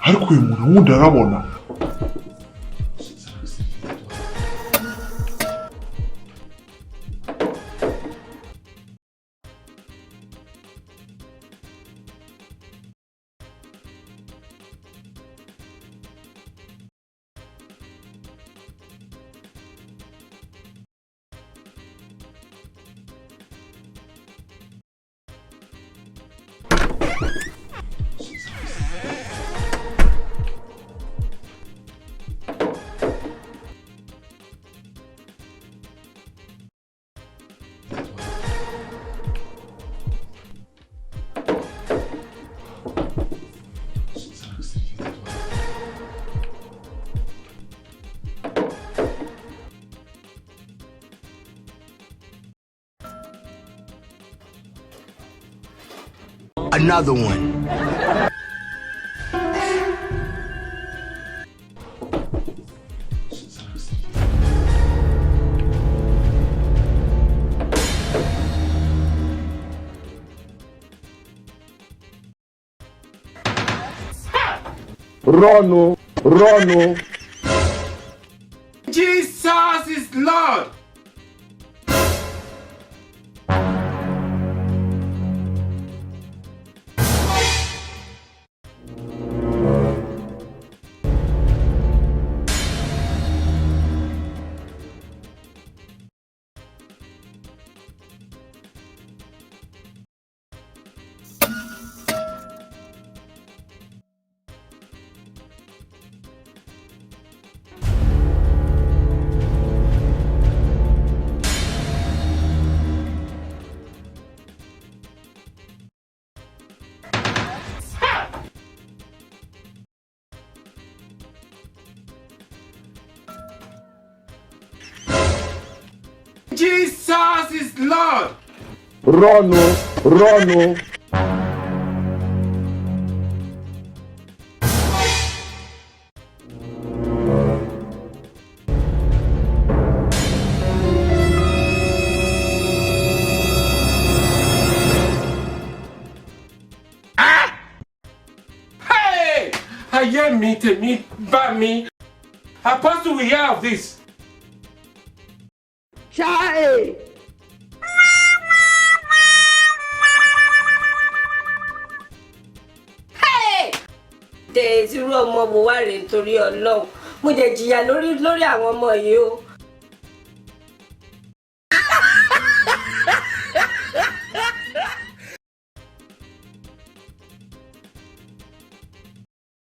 ariko uyu muntu wundi arabona. Another one. Run, run. Jesus is Lord. Jesus is Lord. Run, run. Hey! I hear me to me, by me. Apostle, we hear of this. Chai! Hey! Dèjì irú ọmọ wo wá rèé nítorí Ọlọ́run. Mo dẹ̀ jìyà lórí àwọn ọmọ yìí o.